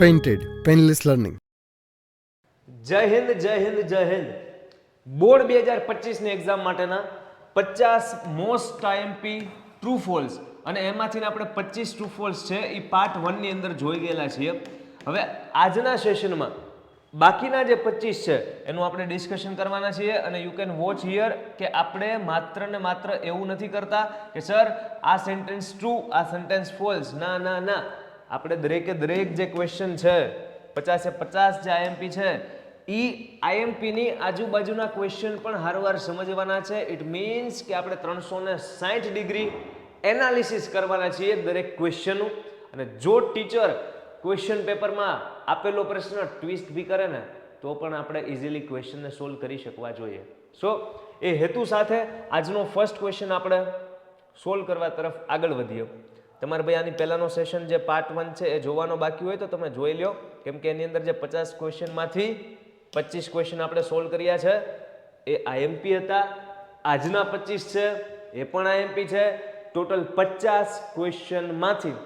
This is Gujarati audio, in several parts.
Painted, Painless Learning. જય હિન્દ જય હિન્દ જય હિન્દ. બોર્ડ 2025ની એક્ઝામ માટેના 50 મોસ્ટ આઈએમપી ટ્રુ ફોલ્સ અને એમાંથી આપણે 25 ટ્રુ ફોલ્સ છે એ પાર્ટ 1 ની અંદર જોઈ ગયેલા છીએ. હવે આજના સેશનમાં બાકીના જે 25 છે એનું આપણે ડિસ્કશન કરવાના છીએ અને યુ કેન વોચ હિયર કે આપણે માત્ર ને માત્ર એવું નથી કરતા કે સર આ સેન્ટેન્સ ટ્રુ આ સેન્ટેન્સ ફોલ્સ. ના ના ના, આપણે દરેકે દરેક જે ક્વેશ્ચન છે 50 જે આઈએમપી છે એ આઈએમપીની આજુબાજુના ક્વેશ્ચન પણ હારવાર સમજવાના છે. ઇટ મીન્સ કે આપણે 360 ડિગ્રી એનાલિસિસ કરવાના છીએ દરેક ક્વેશ્ચનનું. અને જો ટીચર ક્વેશ્ચન પેપરમાં આપેલો પ્રશ્ન ટ્વિસ્ટ બી કરે ને તો પણ આપણે ઇઝીલી ક્વેશ્ચનને સોલ્વ કરી શકવા જોઈએ. સો એ હેતુ સાથે આજનો ફર્સ્ટ ક્વેશ્ચન આપણે સોલ્વ કરવા તરફ આગળ વધીએ. તમારે ભાઈ આની પહેલાંનો સેશન જે પાર્ટ 1 છે એ જોવાનો બાકી હોય તો તમે જોઈ લો, કેમ કે એની અંદર જે 50 ક્વેશ્ચનમાંથી 25 ક્વેશ્ચન આપણે સોલ્વ કર્યા છે એ આઈએમપી હતા. આજના 25 છે એ પણ આઈએમપી છે. ટોટલ 50 ક્વેશ્ચનમાંથી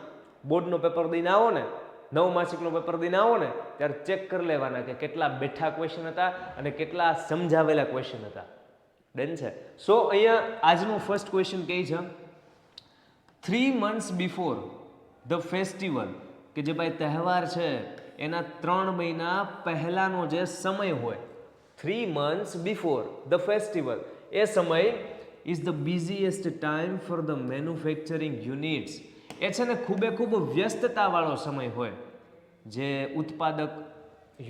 બોર્ડનો પેપર દઈને આવો ને, 9 માસિકનો પેપર દઈને આવો ને ત્યારે ચેક કરી લેવાના કે કેટલા બેઠા ક્વેશ્ચન હતા અને કેટલા સમજાવેલા ક્વેશ્ચન હતા. ડન છે. સો અહીંયા આજનું ફર્સ્ટ ક્વેશ્ચન કહે છે 3 months before the festival, કે જે ભાઈ તહેવાર છે એના 3 મહિના પહેલાનો જે સમય હોય, 3 months before the festival, એ સમય is the busiest time for the manufacturing units. એ છે ને ખૂબ વ્યસ્તતાવાળો સમય હોય જે ઉત્પાદક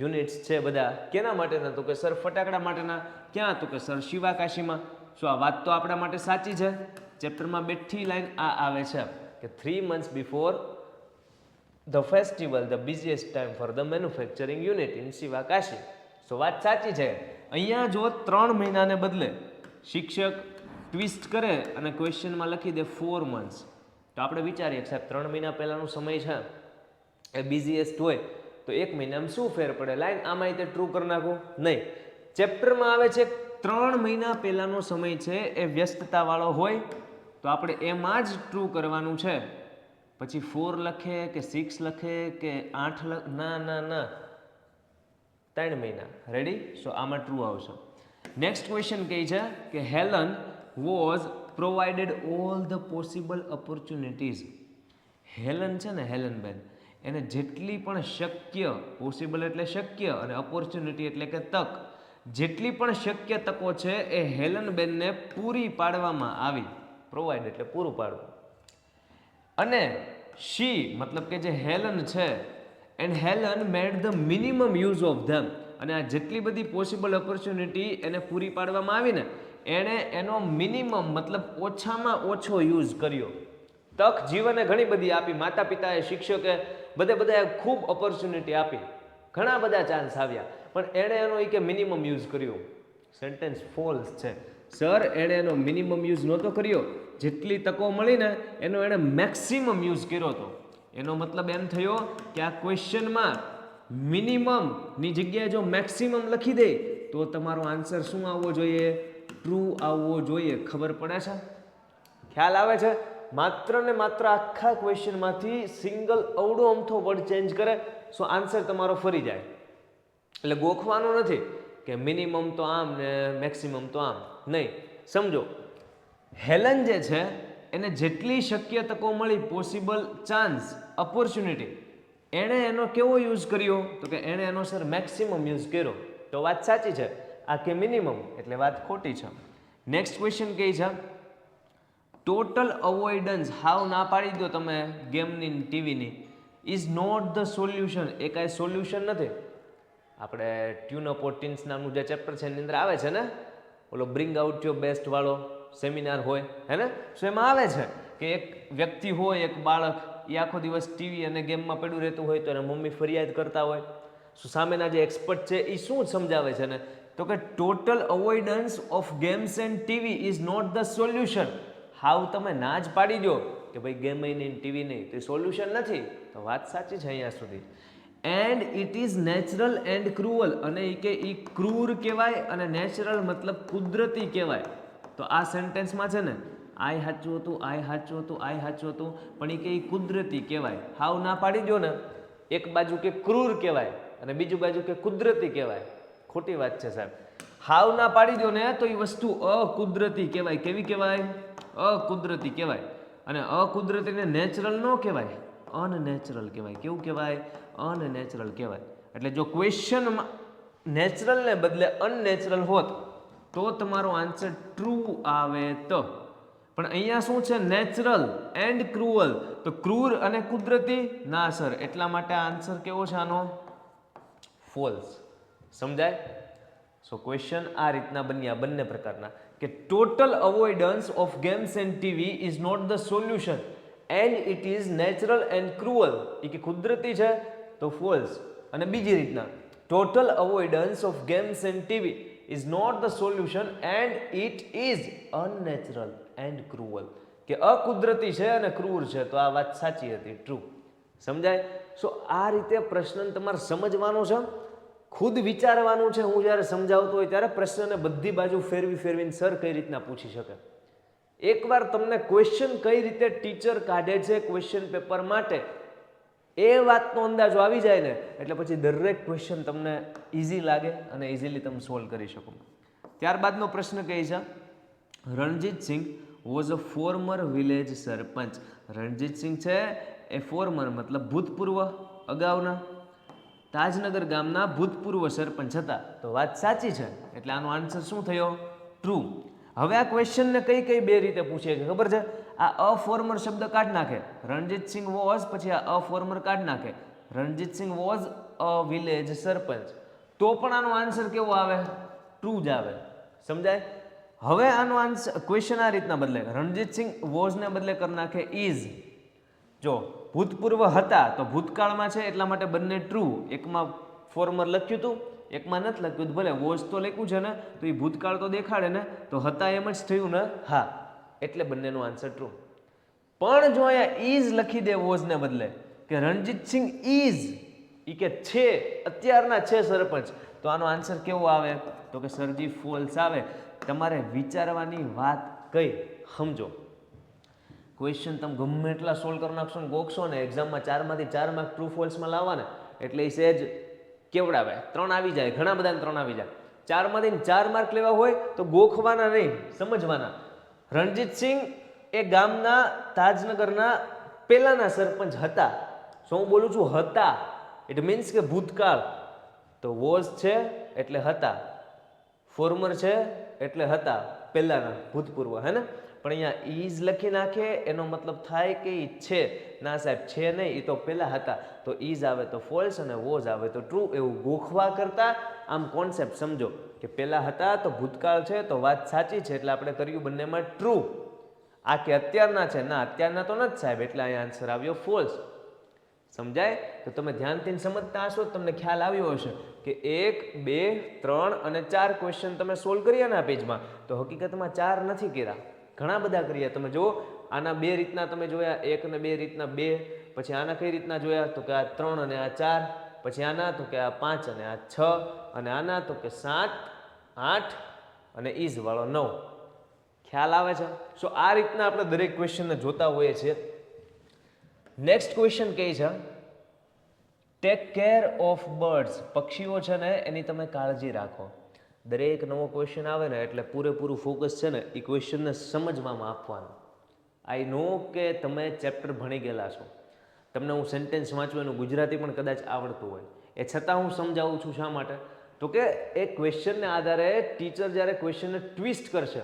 યુનિટ્સ છે બધા. કેના માટેના? તો કે સર ફટાકડા માટેના. ક્યાં? તો કે સર શિવાકાશીમાં. શું આ વાત તો આપણા માટે સાચી છે? ચેપ્ટરમાં બેઠી લાઈન આ આવે છે કે 3 months before the festival, the busiest time for the manufacturing unit in Sivakasi. સો વાત સાચી છે. અહીંયા જો 3 મહિનાને બદલે શિક્ષક ટ્વિસ્ટ કરે અને ક્વેશ્ચનમાં લખી દે 4 months, તો આપણે વિચારીએ કે સાહેબ 3 મહિના પહેલાંનો સમય છે એ બિઝીએસ્ટ હોય તો 1 મહિનામાં શું ફેર પડે? લાઈન આમાં રીતે ટ્રુ કરી નાખું? નહીં. ચેપ્ટરમાં આવે છે 3 મહિના પહેલાંનો સમય છે એ વ્યસ્તતાવાળો હોય તો આપણે એમાં જ ટ્રુ કરવાનું છે. પછી 4 લખે કે 6 લખે કે 8 લખે, ના ના ના, 3 મહિના. રેડી? સો આમાં ટ્રુ આવશે. નેક્સ્ટ ક્વેશ્ચન કહે છે કે Helen was provided all the possible opportunities. Helen છે ને, હેલનબેન, એને જેટલી પણ શક્ય, પોસિબલ એટલે શક્ય અને ઓપોર્ચ્યુનિટી એટલે કે તક, જેટલી પણ શક્ય તકો છે એ હેલનબેનને પૂરી પાડવામાં આવી. પ્રોવાઈડ એટલે પૂરું પાડવું. અને શી મતલબ કે જે હેલન છે and Helen made the minimum use of them. અને આ જેટલી બધી પોસિબલ ઓપોર્ચ્યુનિટી એને પૂરી પાડવામાં આવી ને એણે એનો મિનિમમ મતલબ ઓછામાં ઓછો યુઝ કર્યો. તક જીવને ઘણી બધી આપી, માતા પિતાએ, શિક્ષકે, બધાએ ખૂબ ઓપોર્ચ્યુનિટી આપી, ઘણા બધા ચાન્સ આવ્યા, પણ એણે એનો કે મિનિમમ યુઝ કર્યો. સેન્ટેન્સ ફોલ્સ છે. સર એણે એનો મિનિમમ યુઝ નહોતો કર્યો, જેટલી તકો મળી ને એનો એણે મેક્સિમમ યુઝ કર્યો હતો. એનો મતલબ એમ થયો કે આ ક્વેશ્ચનમાં મિનિમમની જગ્યાએ જો મેક્સિમમ લખી દે તો તમારો આન્સર શું આવવો જોઈએ? ટ્રુ આવવો જોઈએ. ખબર પડે છે? ખ્યાલ આવે છે? માત્ર ને માત્ર આખા ક્વેશ્ચનમાંથી સિંગલ અવડો અમથો વર્ડ ચેન્જ કરે સો આન્સર તમારો ફરી જાય. એટલે ગોખવાનો નથી કે મિનિમમ તો આમ ને મેક્સિમમ તો આમ. નહીં. સમજો, હેલન જે છે એને જેટલી શક્ય તકો મળી, પોસિબલ ચાન્સ, ઓપોર્ચ્યુનિટી, એણે એનો કેવો યુઝ કર્યો? તો કે એણે એનો સર મેક્સિમમ યુઝ કર્યો. તો વાત સાચી છે. આ કે મિનિમમ એટલે વાત ખોટી છે. નેક્સ્ટ ક્વેશ્ચન કહે છે ટોટલ અવોઇડન્સ, હાવ ના પાડી દો તમે ગેમની, ટીવીની, ઇઝ નોટ ધ સોલ્યુશન. એ કાંઈ સોલ્યુશન નથી. આપણે ટ્યુન અપ ટીન્સ નામનું જે ચેપ્ટર છે એની અંદર આવે છે ને, ઓલો બ્રિંગ આઉટ યોર બેસ્ટ વાળો સેમિનાર હોય હે ને, સો એમાં આવે છે કે એક વ્યક્તિ હોય, એક બાળક, એ આખો દિવસ ટીવી અને ગેમમાં પડ્યું રહેતું હોય તો એના મમ્મી ફરિયાદ કરતા હોય. સો સામેના જે એક્સપર્ટ છે એ શું સમજાવે છે ને, તો કે total avoidance of games and TV is not the solution. હાવ તમે ના જ પાડી દો કે ભાઈ ગેમ નહીં, ટીવી નહીં, તો એ સોલ્યુશન નથી. તો વાત સાચી છે અહીંયા સુધી. And it is natural and cruel. અને એ કે એ ક્રૂર કહેવાય અને નેચરલ મતલબ કુદરતી કહેવાય. તો આ સેન્ટેન્સમાં છે ને આય સાચું હતું, આય સાચું હતું, આય સાચું હતું, પણ એ કે એ કુદરતી કહેવાય. હાવ ના પાડી દો ને એક બાજુ કે ક્રૂર કહેવાય અને બીજું બાજુ કે કુદરતી કહેવાય. ખોટી વાત છે સાહેબ. હાવ ના પાડી દો ને તો એ વસ્તુ અકુદરતી કહેવાય. કેવી કહેવાય? અકુદરતી કહેવાય. અને અકુદરતીને નેચરલ ન કહેવાય, અનનેચરલ કહેવાય. કેવું કહેવાય? અનનેચરલ કહેવાય. એટલે જો ક્વેશ્ચનમાં નેચરલ ને બદલે અનનેચરલ હોત તો તમારો આન્સર ટ્રુ આવે તો. પણ અહીંયા શું છે? Natural and cruel. તો ક્રૂર અને કુદરતી ના સર, એટલા માટે આન્સર કેવો છે આનો? ફોલ્સ. સમજાય? સો ક્વેશ્ચન આ રીતના બન્યા બંને પ્રકારના કે total avoidance of games and TV is not the solution and it is natural and cruel. એ કે કુદરતી છે તો ફોલ્સ. અને બીજી રીતના total avoidance of games and TV is not the solution and it is unnatural and cruel. કે અકુદરતી છે અને ક્રૂર છે તો આ વાત સાચી હતી, ટ્રુ. સમજાય? સો આ રીતે પ્રશ્ન તમારે સમજવાનો છે, ખુદ વિચારવાનું છે. હું જ્યારે સમજાવતો હોય ત્યારે પ્રશ્નને બધી બાજુ ફેરવીને સર કઈ રીતના પૂછી શકે. એકવાર તમને ક્વેશ્ચન કઈ રીતે ટીચર કાઢે છે ક્વેશ્ચન પેપર માટે એ વાતનો અંદાજો આવી જાય ને એટલે પછી દરેક ક્વેશ્ચન તમને ઇઝી લાગે અને ઇઝીલી તમે સોલ્વ કરી શકો. ત્યારબાદનો પ્રશ્ન કહે છે Ranjitsinh was a former village sarpanch. Ranjitsinh છે એ ફોર્મર મતલબ ભૂતપૂર્વ, અગાઉના તાજનગર ગામના ભૂતપૂર્વ સરપંચ હતા. તો વાત સાચી છે એટલે આનો આન્સર શું થયો? ટ્રુ. હવે આ ક્વેશ્ચનને કઈ બે રીતે પૂછે છે ખબર છે? આ અફોર્મર શબ્દ કાઢ નાખે, રણજીતસિંહ વોઝ, પછી આ અફોર્મર કાઢ નાખે, રણજીતસિંહ વોઝ અ વિલેજ સરપંચ, તો પણ આનો આન્સર કેવો આવે? ટ્રુ જ આવે. સમજાય? હવે આનો આન્સર ક્વેશ્ચન આ રીતના બદલે, રણજીતસિંહ વોઝ ને બદલે કરી નાખે ઇઝ. જો ભૂતપૂર્વ હતા તો ભૂતકાળમાં છે એટલા માટે બંને ટ્રુ. એકમાં ફોર્મર લખ્યું હતું, એકમાં નથી લખ્યું. ભલે વોઝ તો લખ્યું છે ને તો એ ભૂતકાળ તો દેખાડે ને, તો હતા એમ જ થયું ને? હા. એટલે બંનેનો આન્સર ટ્રુ. પણ જો અહીંયા ઇઝ લખી દે વોઝને બદલે કે રણજીતસિંહ ઇઝ, ઈ કે છે, અત્યારના છે સરપંચ, તો આનો આન્સર કેવો આવે? તો કે સરજી ફોલ્સ આવે. તમારે વિચારવાની વાત કઈ સમજો. ક્વેશ્ચન તમે ગમે એટલા સોલ્વ કરી નાખશો ને ગોખશો ને એક્ઝામમાં 4 માંથી 4 માર્ક ટ્રુ ફોલ્સમાં લાવવાને એટલે એ સહેજ કેવડાવે. 3 આવી જાય, ઘણા બધાને 3 આવી જાય. 4 માંથી 4 માર્ક લેવા હોય તો ગોખવાના નહીં, સમજવાના. રણજીતસિંહ એ ગામના તાજનગરના પહેલાના સરપંચ હતા. શું હું બોલું છું? હતા. ઇટ મીન્સ કે ભૂતકાળ. તો વોઝ છે એટલે હતા, ફોર્મર છે એટલે હતા, પહેલાના ભૂતપૂર્વ, હે ને? પણ અહીંયા ઇઝ લખી નાખે એનો મતલબ થાય કે ઈ છે. ના સાહેબ, છે નહીં, એ તો પહેલા હતા. તો ઇઝ આવે તો ફોલ્સ અને વોઝ આવે તો ટ્રુ. એવું ગોખવા કરતા આમ કોન્સેપ્ટ સમજો કે પહેલા હતા તો ભૂતકાળ છે તો વાત સાચી છે એટલે આપણે કર્યું બંનેમાં ટ્રુ. આ કે અત્યારના છે, ના અત્યારના તો નથી સાહેબ, એટલે અહીંયા આન્સર આવ્યો ફોલ્સ. સમજાય? તો તમે ધ્યાનથી સમજતા હશો, તમને ખ્યાલ આવ્યો હશે કે 1, 2, 3 અને 4 ક્વેશ્ચન તમે સોલ્વ કર્યા ને આ પેજમાં, તો હકીકતમાં 4 નથી કર્યા, ઘણા બધા કર્યા. તમે જુઓ, આના 2 રીતના તમે જોયા, 1 અને 2 રીતના 2, પછી આના કઈ રીતના જોયા તો કે આ 3 અને આ 4, પછી આના તો કે આ 5 અને આ 6, અને આના તો કે 7, 8 અને ઇઝ વાળો 9. ખ્યાલ આવે છે? સો આ રીતના આપણે દરેક ક્વેશ્ચનને જોતા હોઈએ છીએ. નેક્સ્ટ ક્વેશ્ચન કહે છે ટેક કેર ઓફ બર્ડ્સ. પક્ષીઓ છે ને એની તમે કાળજી રાખો. દરેક નવો ક્વેશ્ચન આવે ને એટલે પૂરેપૂરું ફોકસ છે ને એ ક્વેશ્ચનને સમજવામાં આપવાનું. આઈ નો કે તમે ચેપ્ટર ભણી ગયેલા છો, તમને હું સેન્ટેન્સ વાંચું એનું ગુજરાતી પણ કદાચ આવડતું હોય, એ છતાં હું સમજાવું છું. શા માટે? તો કે એ ક્વેશ્ચનને આધારે ટીચર જ્યારે ક્વેશ્ચનને ટ્વિસ્ટ કરશે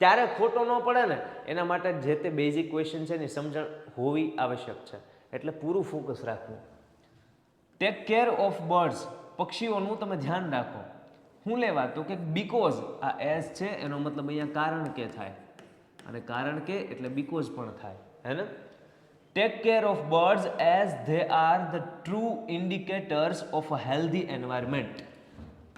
ત્યારે ખોટો ન પડે ને એના માટે જે તે બેઝિક ક્વેશ્ચન છે એની સમજણ હોવી આવશ્યક છે. એટલે પૂરું ફોકસ રાખવું. Take care of birds. પક્ષીઓનું તમે ધ્યાન રાખો. શું લેવા? તો કે બીકોઝ આ એસ છે એનો મતલબ અહીંયા કારણ કે થાય, અને કારણ કે એટલે બીકોઝ પણ થાય, હે ને? Take care of birds as they are the true indicators of a healthy environment.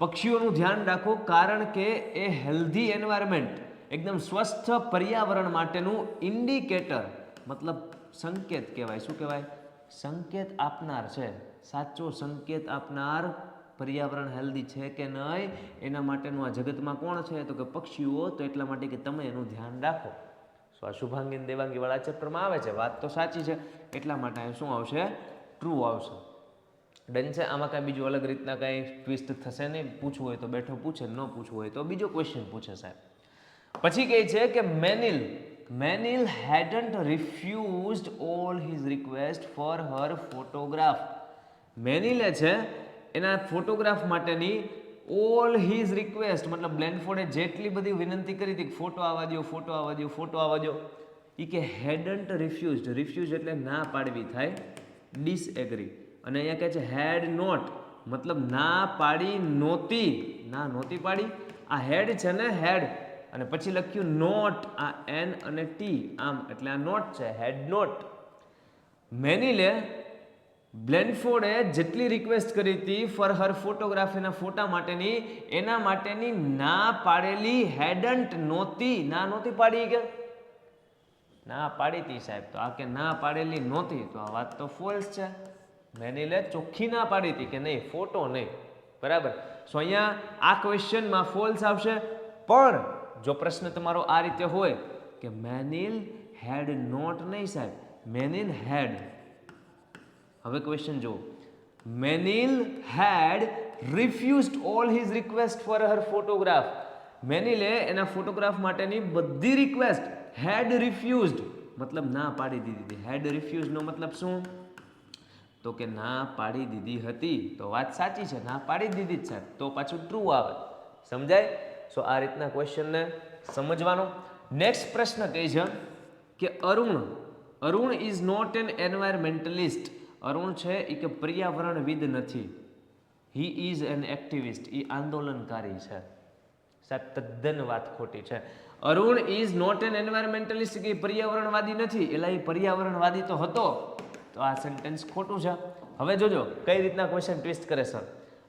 પક્ષીઓનું ધ્યાન રાખો કારણ કે એ હેલ્ધી એન્વાયરમેન્ટ, એકદમ સ્વસ્થ પર્યાવરણ માટેનું ઇન્ડિકેટર મતલબ સંકેત કહેવાય. શું કહેવાય? સંકેત આપનાર છે. સાચો સંકેત આપનાર પર્યાવરણ હેલ્ધી છે કે નહીં એના માટેનું આ જગતમાં કોણ છે? તો કે પક્ષીઓ. તો એટલા માટે કે તમે એનું ધ્યાન રાખો. સો આ શુભાંગી દેવાંગી વાળા ચેપ્ટરમાં આવે છે, વાત તો સાચી છે, એટલા માટે શું આવશે? ટ્રુ આવશે. ડન છે. આમાં કાંઈ બીજું અલગ રીતના કાંઈ ટ્વિસ્ટ થશે નહીં. પૂછવું હોય તો બેઠો પૂછે, ન પૂછવું હોય તો બીજો ક્વેશ્ચન પૂછે સાહેબ. પછી કહે છે કે મેનિલ hadn't refused all his request for her photograph. મેનિલે છે એના ફોટોગ્રાફ માટેની ઓલ હિઝ રિક્વેસ્ટ મતલબ બ્લેનફોર્ડે જેટલી બધી વિનંતી કરી હતી ફોટો આવવા દો, ફોટો આવવા દો, ફોટો આવવા દો, એ કે હેડન્ટ રિફ્યુઝડ. રિફ્યુઝ એટલે ના પાડવી થાય, ડિસએગ્રી. અને અહીંયા કહે છે હેડ નોટ મતલબ ના પાડી નહોતી, ના નહોતી પાડી. આ હેડ છે ને હેડ, અને પછી લખ્યું નોટ, આ એન અને ટી આમ, એટલે આ નોટ છે, હેડ નોટ. મેનિલે બ્લેનફોર્ડે જેટલી રિક્વેસ્ટ કરી હતી ફોર હર ફોટોગ્રાફીના ફોટા માટેની, એના માટેની ના પાડેલી હેડન્ટ નહોતી, ના નહોતી પાડી કે ના પાડી હતી સાહેબ. તો આ કે ના પાડેલી નહોતી, તો આ વાત તો ફોલ્સ છે. મેનિલે ચોખ્ખી ના પાડી હતી કે નહીં, ફોટો નહીં. બરાબર. સો અહીંયા આ ક્વેશ્ચનમાં ફોલ્સ આવશે. પણ જો પ્રશ્ન તમારો આ રીતે હોય કે મેનિલ હેડ નોટ, નહીં સાહેબ, મેનિલ હેડ. હવે ક્વેશ્ચન જુઓ, Manil had refused all his request for her photograph. મેનિલે એના ફોટોગ્રાફ માટેની બધી રિક્વેસ્ટ હેડ રિફ્યુઝડ મતલબ ના પાડી દીધી હતી. હેડ રિફ્યુઝ નો મતલબ શું? તો કે ના પાડી દીધી હતી. તો વાત સાચી છે, ના પાડી દીધી જ છે, તો પાછું ટ્રુ આવે. સમજાય? સો આ રીતના ક્વેશ્ચનને સમજવાનો. નેક્સ્ટ પ્રશ્ન કહે છે કે Arun is not an environmentalist. Arun છે એ કે પર્યાવરણવિદ નથી. હી ઇઝ એન એક્ટિવિસ્ટ, એ આંદોલનકારી છે. સાહેબ તદ્દન વાત ખોટી છે. Arun is not an environmentalist કે પર્યાવરણવાદી નથી, એટલે એ પર્યાવરણવાદી તો હતો. તો આ સેન્ટેન્સ ખોટું છે. હવે જોજો કઈ રીતના ક્વેશ્ચન ટ્વિસ્ટ કરે સર.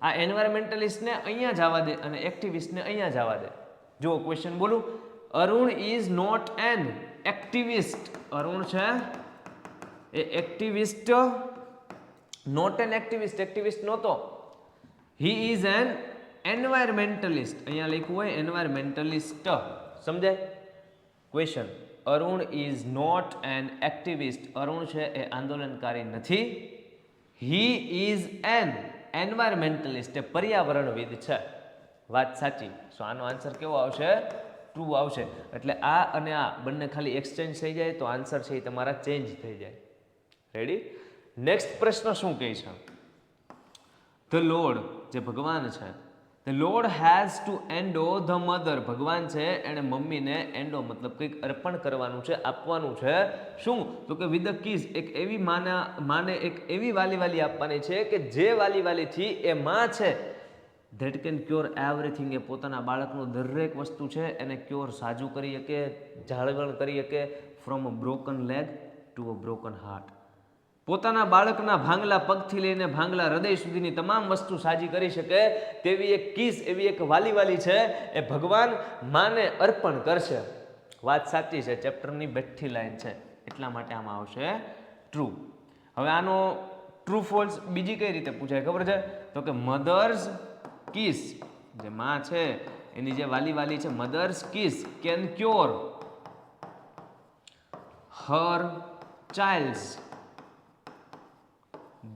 આ એન્વાયરમેન્ટલિસ્ટને અહીંયા જવા દે અને એક્ટિવિસ્ટને અહીંયા જવા દે. જો ક્વેશ્ચન બોલું, Arun is not an activist. Arun છે એ activist not an activist, activist નહોતો. હી ઇઝ એન એન્વાયરમેન્ટલિસ્ટ, અહીંયા લખ્યું હોય એન્વાયરમેન્ટલિસ્ટ. સમજાય? Question, Arun is not an activist. Arun છે એ આંદોલનકારી નથી. હી ઇઝ એન એન્વાયરમેન્ટલિસ્ટ, એ પર્યાવરણવિદ છે. વાત સાચી. સો આનો આન્સર કેવો આવશે? ટ્રુ આવશે. એટલે આ અને આ બંને ખાલી એક્સચેન્જ થઈ જાય તો આન્સર છે એ તમારા ચેન્જ થઈ જાય. રેડી? નેક્સ્ટ પ્રશ્ન શું કહે છે? ધ લોર્ડ, જે ભગવાન છે, the lord has to endow the mother. ભગવાન છે એણે મમ્મીને એન્ડો મતલબ કંઈક અર્પણ કરવાનું છે, આપવાનું છે. શું? તો કે વિથ ધ કિસ, એક એવી માને એક એવી વાલી આપવાની છે કે જે વાલીથી એ માં છે ધેટ કેન ક્યોર એવરીથિંગ. એ પોતાના બાળકનું દરેક વસ્તુ છે એને ક્યોર, સાજું કરી શકે, જાળવણ કરી શકે. From a broken leg to a broken heart. પોતાના બાળકના ભાંગલા પગથી લઈને ભાંગલા હૃદય સુધીની તમામ વસ્તુ સાજી કરી શકે તેવી એક કિસ, એવી એક વાલી છે એ ભગવાન માને અર્પણ કરશે. વાત સાચી છે. ચેપ્ટરની બેઠી લાઈન છે, એટલા માટે આમાં આવશે ટ્રુ. હવે આનો ટ્રુ ફોલ્સ બીજી કઈ રીતે પૂછાય ખબર છે? તો કે મધર્સ કિસ, જે માં છે એની જે વાલી છે, mother's kiss can cure her child's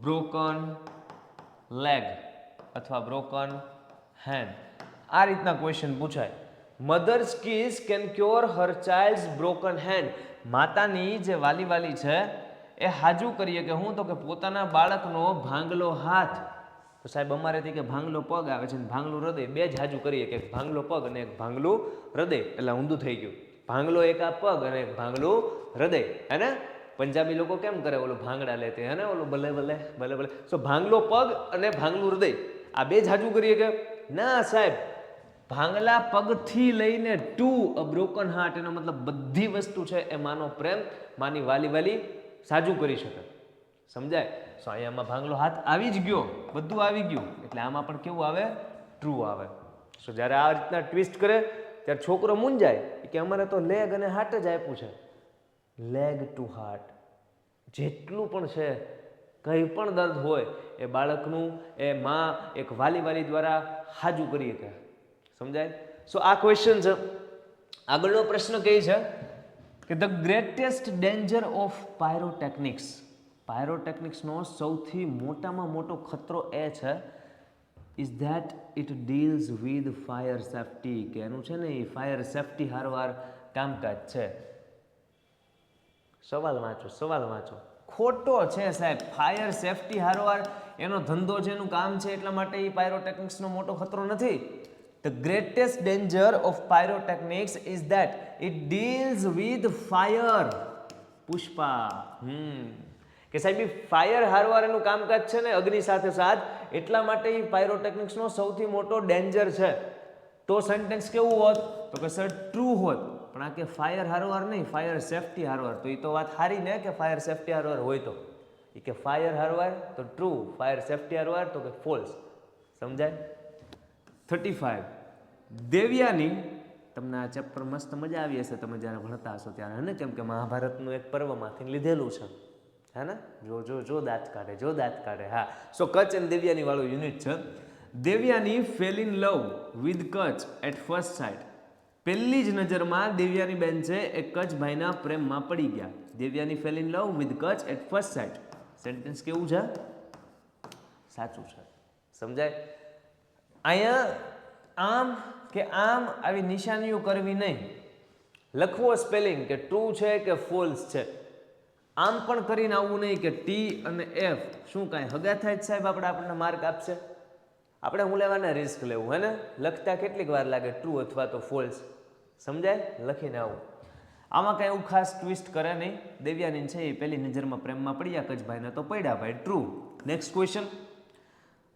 broken leg અથવા બ્રોકન હેન્ડ. આ રીતના ક્વેશ્ચન પૂછાય. Mother's kiss can cure her child's broken hand. માતાની જે વાલી છે એ હાજુ કરીએ કે હું? તો કે પોતાના બાળકનો ભાંગલો હાથ. તો સાહેબ અમારેથી કે ભાંગલો પગ આવે છે ને ભાંગલું હૃદય, બે જ હાજુ કરીએ કે ભાંગલો પગ અને એક ભાંગલું હૃદય. એટલે ઊંધું થઈ ગયું. ભાંગલો એક આ પગ અને એક ભાંગલું હૃદય. હે ને? પંજાબી લોકો કેમ કરે? ઓલું ભાંગડા લેતે હે ને, ઓલું ભલે ભલે ભલે ભલે. સો ભાંગલો પગ અને ભાંગલું હૃદય આ બે જ હાજુ કરીએ કે ના સાહેબ? ભાંગલા પગથી લઈને ટુ અ બ્રોકન હાર્ટ, એનો મતલબ બધી વસ્તુ છે એ માનો પ્રેમ, માની વાલી સાજુ કરી શકે. સમજાય? સો અહીંયામાં ભાંગલો હાથ આવી જ ગયો, બધું આવી ગયું, એટલે આમાં પણ કેવું આવે? ટ્રુ આવે. સો જ્યારે આ રીતના ટ્વિસ્ટ કરે ત્યારે છોકરો મૂંઝાય કે અમારે તો લેગ અને હાર્ટ જ આપ્યું છે. લેગ ટુ હાર્ટ, જેટલું પણ છે કંઈ પણ દર્દ હોય એ બાળકનું એ માં એક વાલી દ્વારા હાજુ કરી શકે. સમજાય? સો આ ક્વેશ્ચન છે. આગળનો પ્રશ્ન કહે છે કે the greatest danger of pyrotechnics. પાયરોટેકનિક્સનો સૌથી મોટામાં મોટો ખતરો એ છે is that it deals with fire safety, કે એનું છે ને એ ફાયર સેફ્ટી હારવાર કામકાજ છે. સવાલ વાંચો. ખોટો છે સાહેબ. ફાયર સેફ્ટી હારવાર એનો ધંધો છે, એનું કામ છે, એટલા માટે એ પાયરોટેકનિક્સનો મોટો ખતરો નથી. The greatest danger of pyrotechnics is that it deals with fire. Pushpa કે સાહેબ ફાયર હારવાર એનું કામકાજ છે ને અગ્નિ સાથે સાથ, એટલા માટે એ પાયરોટેકનિક્સનો સૌથી મોટો ડેન્જર છે. તો સેન્ટેન્સ કેવું હોત? તો કે સર ટ્રુ હોત. પણ આ કે ફાયર હારવાર નહીં, ફાયર સેફ્ટી હારવાર. તો એ તો વાત સારી ને કે ફાયર સેફ્ટી હારવાર હોય તો. એ કે ફાયર હારવાર તો ટ્રુ, ફાયર સેફ્ટી હારવાર તો કે ફોલ્સ. સમજાય? 35. દેવ્યાની, તમને આ ચેપ્ટર મસ્ત મજા આવી હશે તમે જ્યારે ભણતા હશો ત્યારે, હે ને? કેમ કે મહાભારતનું એક પર્વમાંથી લીધેલું છે, હે ને? જો દાંત કાઢે. હા, સો કચ્છ અને દેવ્યાની વાળું યુનિટ છે. Devyani fell in love with Kutch at first sight. પહેલી જ નજરમાં દેવ્યાની બેન છે એ કચ્છભાઈના પ્રેમમાં પડી ગયા. Devyani fell in love with Kutch at first sight. Sentence કેવું છે? સાચું છે. સમજાય? અહીંયા આમ કે આમ આવી નિશાનીઓ કરવી નહીં. લખવો સ્પેલિંગ કે ટ્રુ છે કે ફોલ્સ છે. આમ પણ કરીને આવવું નહીં કે ટી અને એફ શું કાંઈ હગા થાય જ સાહેબ આપણને માર્ક આપશે? આપણે હું લેવાના રિસ્ક લેવું, હે ને? લખતા કેટલીક વાર લાગે ટ્રુ અથવા તો ફોલ્સ. સમજાય? લખીને આવું. આમાં કાંઈ એવું ખાસ ટ્વિસ્ટ કરે નહીં. દેવ્યાની છે એ પહેલી નજરમાં પ્રેમમાં પડ્યા કચ્છભાઈને તો પડ્યા ભાઈ, true. Next question.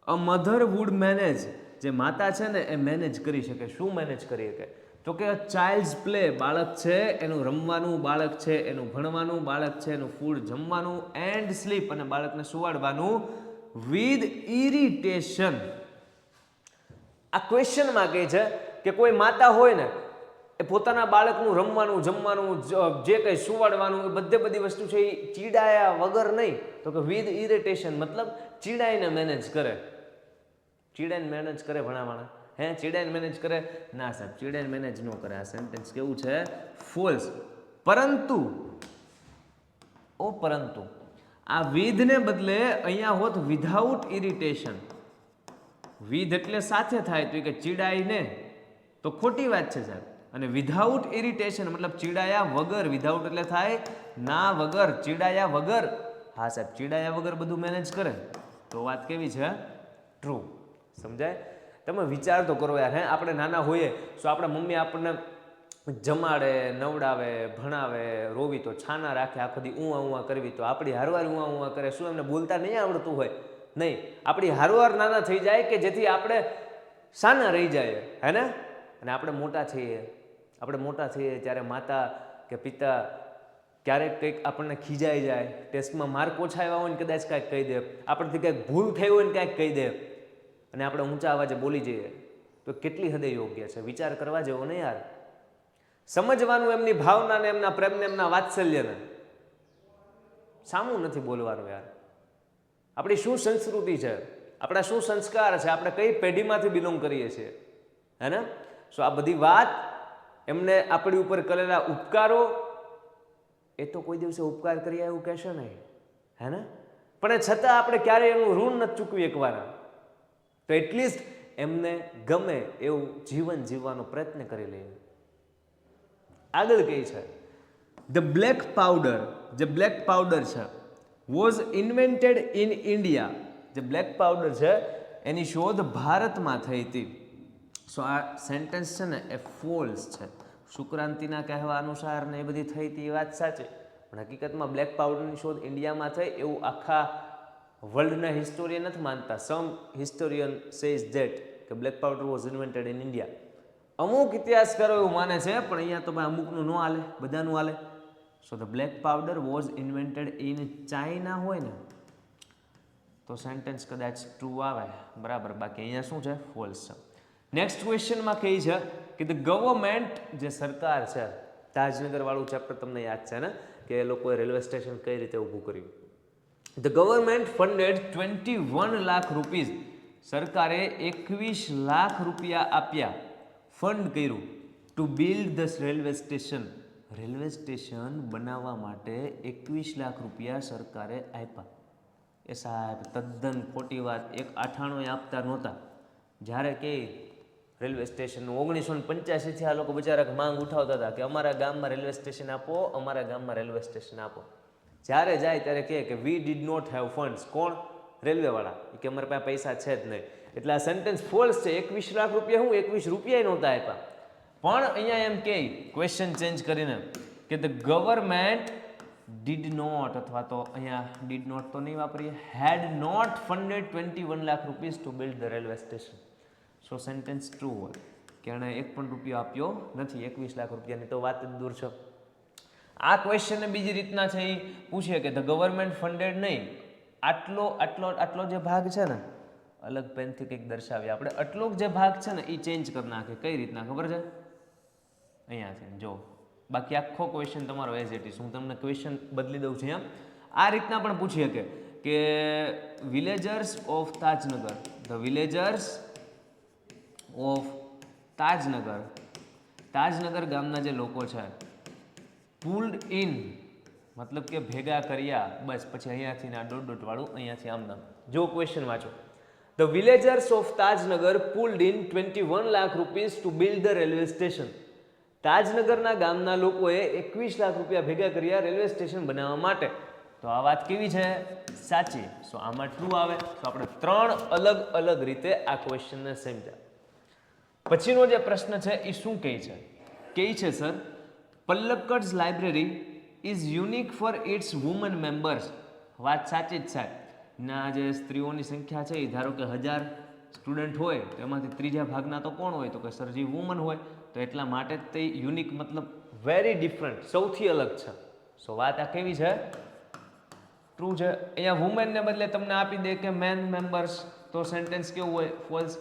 A mother would manage, જે માતા છે ને એ મેનેજ કરી શકે. શું મેનેજ કરી શકે? તો કે ચાઇલ્ડ્સ પ્લે, બાળક છે એનું રમવાનું, બાળક છે એનું ભણવાનું, બાળક છે એનું ફૂડ જમવાનું, એન્ડ સ્લીપ, અને બાળકને સુવાડવાનું વિથ ઇરિટેશન. આ ક્વેશ્ચનમાં કહે છે કે કોઈ માતા હોય ને એ પોતાના બાળકનું રમવાનું, જમવાનું, જે કંઈ સુવાડવાનું, એ બધી વસ્તુ છે એ ચીડાયા વગર નહીં, તો કે વિથ ઇરિટેશન, મતલબ ચીડાઈને મેનેજ કરે. ચીડાઈને મેનેજ કરે ભણાવાના, હે? ચીડાઈને મેનેજ કરે? ના સાહેબ, ચીડાઈને મેનેજ ન કરે. આ સેન્ટેન્સ કેવું છે? ફોલ્સ. પરંતુ આ વિધને બદલે અહીંયા હોત વિધાઉટ ઇરિટેશન. વિધ એટલે સાથે થાય, તો કે ચીડાઈને, તો ખોટી વાત છે સાહેબ. અને વિધાઉટ ઇરિટેશન મતલબ ચીડાયા વગર. વિધાઉટ એટલે થાય ના વગર, ચીડાયા વગર. હા સાહેબ, ચીડાયા વગર બધું મેનેજ કરે તો વાત કેવી છે? ટ્રુ. સમજાય? તમે વિચાર તો કરો યાર, હે? આપણે નાના હોઈએ તો આપણા મમ્મી આપણને જમાડે, નવડાવે, ભણાવે, રોવી તો છાના રાખે, આખો દી ઊંવા કરવી તો આપણી હારવાર ઊંવા કરે. શું એમને બોલતા નહીં આવડતું હોય? નહીં. આપણી હારવાર નાના થઈ જાય કે જેથી આપણે સાના રહી જાય, હે ને? અને આપણે મોટા થઈએ ત્યારે માતા કે પિતા ક્યારેક કંઈક આપણને ખીજાઈ જાય, ટેસ્ટમાં માર્ક ઓછા આવ્યા હોય ને કદાચ કાંઈક કહી દે, આપણથી કંઈક ભૂલ થઈ હોય ને કાંઈક કહી દે, અને આપણે ઊંચા અવાજે બોલી જઈએ તો કેટલી હદે યોગ્ય છે? વિચાર કરવા જેવો ને યાર. સમજવાનું એમની ભાવનાને, એમના પ્રેમને, એમના વાત્સલ્યને. સામું નથી બોલવાનું યાર. આપણી શું સંસ્કૃતિ છે, આપણા શું સંસ્કાર છે, આપણે કઈ પેઢીમાંથી બિલોંગ કરીએ છીએ, હે ને? સો આ બધી વાત, એમને આપણી ઉપર કરેલા ઉપકારો, એ તો કોઈ દિવસે ઉપકાર કર્યા એવું કહેશે નહીં, હે ને? પણ છતાં આપણે ક્યારેય એનું ઋણ નથી ચૂકવી એકવાના. તો એટલીસ્ટ એમને ગમે એવું જીવન જીવવાનો પ્રયત્ન કરી લઈએ. આગળ કઈ છે? ધ બ્લેક પાવડર, જે બ્લેક પાવડર છે વોઝ ઇન્વેન્ટેડ ઇન ઇન્ડિયા. જે બ્લેક પાવડર છે એની શોધ ભારતમાં થઈ હતી. સો આ સેન્ટેન્સ છે ને એ ફોલ્સ છે. શુક્રાંતિના કહેવા અનુસાર ને એ બધી થઈ હતી એ વાત સાચી, પણ હકીકતમાં બ્લેક પાવડરની શોધ ઇન્ડિયામાં થઈ એવું આખા વર્લ્ડના હિસ્ટોરિયન નથી માનતા. સમ હિસ્ટોરિયન સેઝ ધેટ કે black powder was invented in India. અમુક ઇતિહાસકારો એવું માને છે, પણ અહીંયા તો ભાઈ અમુકનું ન હાલે, બધાનું હાલે. So the black powder was invented in China હોય ને તો સેન્ટેન્સ કદાચ ટ્રુ આવે, બરાબર. બાકી અહીંયા શું છે? ફોલ્સ છે. નેક્સ્ટ ક્વેશ્ચનમાં કહી છે કે ધ ગવર્મેન્ટ, જે સરકાર છે, તાજનગર વાળું ચેપ્ટર તમને યાદ છે ને કે એ લોકોએ રેલવે સ્ટેશન કઈ રીતે ઊભું કર્યું. The government funded 21 lakh rupees. સરકારે 21 લાખ રૂપિયા આપ્યા, ફંડ કર્યું two build the railway station. Railway station બનાવવા માટે 21 લાખ રૂપિયા સરકારે આપ્યા. એ સાહેબ તદ્દન ખોટી વાત. એક આઠાણોય આપતા નહોતા. જ્યારે કે રેલવે સ્ટેશનનું 1985થી આ લોકો બિચારા માંગ ઉઠાવતા હતા કે અમારા ગામમાં રેલવે સ્ટેશન આપો, અમારા ગામમાં રેલવે સ્ટેશન આપો. જ્યારે જાય ત્યારે કહે કે we did not have funds. કોણ? રેલવેવાળા. કે અમારી પાસે પૈસા છે જ નહીં. એટલે આ સેન્ટેન્સ ફોલ્સ છે. 21 લાખ રૂપિયા હું 21 રૂપિયા નહોતા આપ્યા. પણ અહીંયા એમ કે ક્વેશ્ચન ચેન્જ કરીને કે ધ ગવર્મેન્ટ ડીડ નોટ, અથવા તો અહીંયા ડીડ નોટ તો નહીં વાપરીએ, had not funded 21 lakh rupees to build the railway station. So sentence true હોય કે એણે 1 પણ રૂપિયો આપ્યો નથી. 21 લાખ રૂપિયાની તો વાત જ દૂર છે. આ ક્વેશ્ચનને બીજી રીતના છે એ પૂછે કે ધ ગવર્મેન્ટ ફંડેડ નહીં, આટલો જે ભાગ છે ને, અલગ પેનથી કંઈક દર્શાવીએ આપણે, આટલો જે ભાગ છે ને એ ચેન્જ કરી નાખે. કઈ રીતના ખબર છે? અહીંયા છે જો. બાકી આખો ક્વેશ્ચન તમારો એઝ ઇટ ઇઝ. હું તમને ક્વેશ્ચન બદલી દઉં છું. આ રીતના પણ પૂછી શકે કે villagers of Tajnagar, the villagers of Tajnagar, Tajnagar ગામના જે લોકો છે, પુલ્ડ ઇન મતલબ કે ભેગા કર્યા, બસ પછી અહીંયાથી ના ડોટ વાળું અહીંયાથી આમ નામ. જો ક્વેશ્ચન વાંચો, the villagers of Tajnagar pulled in 21 lakh rupees to build the railway station. તાજનગરના ગામના લોકોએ 21 લાખ રૂપિયા ભેગા કર્યા રેલવે સ્ટેશન બનાવવા માટે. તો આ વાત કેવી છે? સાચી. સો આમાં ટ્રુ આવે. તો આપણે 3 અલગ અલગ રીતે આ ક્વેશ્ચનને સમજ્યા. પછીનો જે પ્રશ્ન છે એ શું કહે છે? કહે છે sir, Palakkad's library is unique for its woman members. વાત સાચી જ સાહેબ. ના જે સ્ત્રીઓની સંખ્યા છે એ ધારો કે 1000 સ્ટુડન્ટ હોય તો એમાંથી ત્રીજા ભાગના તો કોણ હોય? તો કે સર જે વુમન હોય. તો એટલા માટે જ તે યુનિક મતલબ વેરી ડિફરન્ટ, સૌથી અલગ છે. સો વાત આ કેવી છે? ટ્રુ છે. અહીંયા વુમેનને બદલે તમને આપી દે કે મેન મેમ્બર્સ, તો સેન્ટેન્સ કેવું હોય? ફોલ્સ.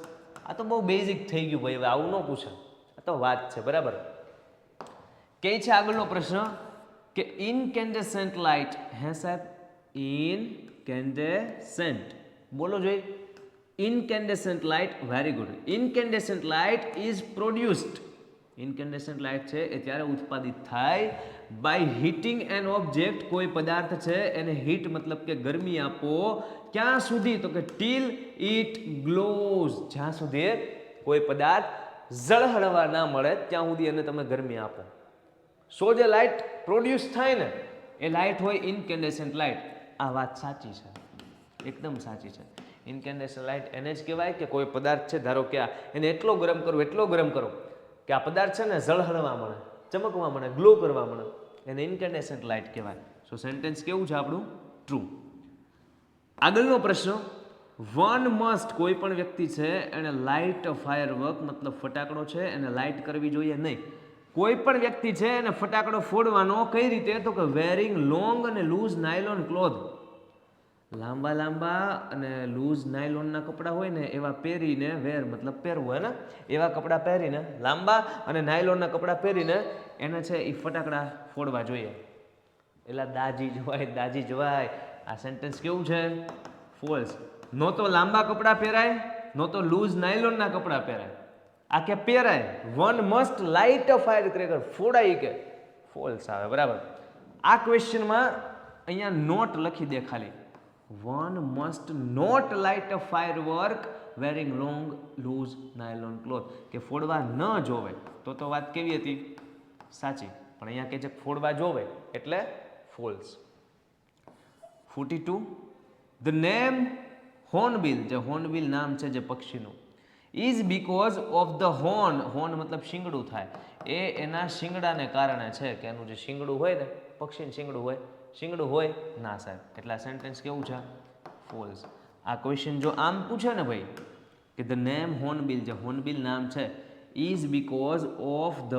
આ તો બહુ બેઝિક થઈ ગયું ભાઈ, હવે આવું ન પૂછે. આ તો વાત છે, બરાબર. કે છે આગળનો પ્રશ્ન કે ઇનકેન્ડેસન્ટ લાઇટ. હે સાહેબ, ઇનકેન્ડેસન્ટ બોલો જોઈએ. Incandescent light, very good. Incandescent light is produced. Incandescent light છે એ ત્યારે ઉત્પાદિત થાય બાય હીટિંગ એન ઓબ્જેક્ટ. કોઈ પદાર્થ છે એને હીટ મતલબ કે ગરમી આપો. ક્યાં સુધી? તો કે ટીલ ઇટ ગ્લોઝ. જ્યાં સુધી કોઈ પદાર્થ ઝળહળવા ના મળે ત્યાં સુધી એને તમે ગરમી આપો. સો જે લાઇટ પ્રોડ્યુસ થાય ને એ લાઇટ હોય ઇનકેન્ડેસન્ટ લાઇટ. આ વાત સાચી છે, એકદમ સાચી છે. ઇનકેન્ડેસન્ટ લાઇટ એને જ કહેવાય કે કોઈ પદાર્થ છે, ધારો કે એને એટલો ગરમ કરો કે આ પદાર્થ છે ને ઝળહળવા મળે, ચમકવા મળે, ગ્લો કરવા મળે, એને ઇનકેન્ડેસન્ટ લાઇટ કહેવાય. સો સેન્ટેન્સ કેવું છે આપણું? ટ્રુ. આગળનો પ્રશ્ન, વન મસ્ટ, કોઈ પણ વ્યક્તિ છે એને લાઇટ ફાયરવર્ક મતલબ ફટાકડો છે એને લાઇટ કરવી જોઈએ નહીં. કોઈ પણ વ્યક્તિ છે એને ફટાકડો ફોડવાનો કઈ રીતે? તો કે વેરિંગ લોંગ અને લૂઝ નાયલોન ક્લોથ. લાંબા અને લૂઝ નાયલોનના કપડાં હોય ને એવા પહેરીને, વેર મતલબ પહેરવું હોય ને, એવા કપડાં પહેરીને, લાંબા અને નાયલોનના કપડાં પહેરીને એને છે એ ફટાકડા ફોડવા જોઈએ. એટલે દાજી જવાય. આ સેન્ટેન્સ કેવું છે? ફોલ્સ. નો તો લાંબા કપડાં પહેરાય, નો તો લૂઝ નાયલોનના કપડાં પહેરાય. આ કે પહેરાય. One must light a firecracker, ફોડાય કે ફોલ્સ આવે, બરાબર. આ ક્વેશ્ચનમાં અહીંયા નોટ લખી દે ખાલી. One must not light a firework wearing long loose nylon cloth. કે ફોડવા ન જોવે તો વાત કેવી હતી? સાચી. પણ અહીંયા કે છે ફોડવા જોવે એટલે ફોલ્સ. 42. ધ નેમ હોર્નબિલ, જે હોર્નબિલ નામ છે જે પક્ષીનું, is because of the horn. Horn મતલબ શિંગડું થાય. એ એના શિંગડાને કારણે છે કે એનું જે શિંગડું હોય ને, પક્ષીનું શિંગડું હોય ના સાહેબ. એટલે આ સેન્ટેન્સ કેવું છે? ફોલ્સ. આ ક્વેશ્ચન જો આમ પૂછે ને ભાઈ કે ધ નેમ હોર્નબિલ, જે હોર્નબિલ નામ છે, ઇઝ બીકોઝ ઓફ ધ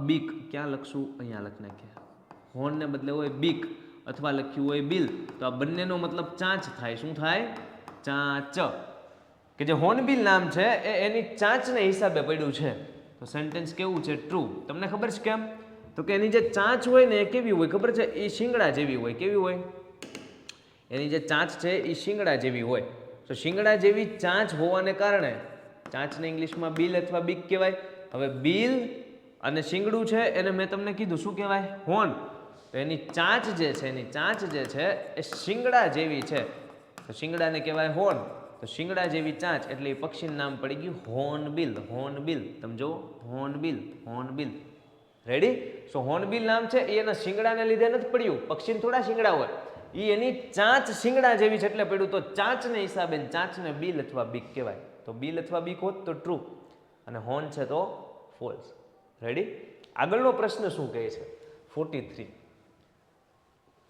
બીક. ક્યાં લખશું? અહીંયા લખી નાખીએ. હોર્નને બદલે હોય બીક અથવા લખ્યું હોય બિલ, તો આ બંનેનો મતલબ ચાંચ થાય. શું થાય? ચાંચ. કે જે હોર્નબિલ નામ છે એ એની ચાંચને હિસાબે પડ્યું છે. તો સેન્ટેન્સ કેવું છે? ટ્રુ. તમને ખબર છે કેમ? તો કે એની જે ચાંચ હોય ને એ કેવી હોય ખબર છે? એ શિંગડા જેવી હોય. કેવી હોય? એની જે ચાંચ છે એ શિંગડા જેવી હોય. તો શિંગડા જેવી ચાંચ હોવાને કારણે ચાંચને ઇંગ્લિશમાં બિલ અથવા બીક કહેવાય. હવે બિલ અને શિંગડું છે એને મેં તમને કીધું શું કહેવાય? હોર્ન. તો એની ચાંચ જે છે એ શિંગડા જેવી છે, તો શિંગડાને કહેવાય હોર્ન. તો શિંગડા જેવી ચાંચ એટલે એ પક્ષીનું નામ પડી ગયું હોર્નબિલ. હોર્નબિલ, તમે જુઓ, હોર્નબિલ. રેડી? સો હોર્નબિલ નામ છે એ એના શિંગડાને લીધે નથી પડ્યું, પક્ષીને થોડા શિંગડા હોય, એ એની ચાંચ શિંગડા જેવી છે એટલે પડ્યું. તો ચાંચને હિસાબે ચાંચને બિલ અથવા બીક કહેવાય. તો બિલ અથવા બીક હોત તો ટ્રુ, અને હોર્ન છે તો ફોલ્સ. રેડી? આગળનો પ્રશ્ન શું કહે છે? 43.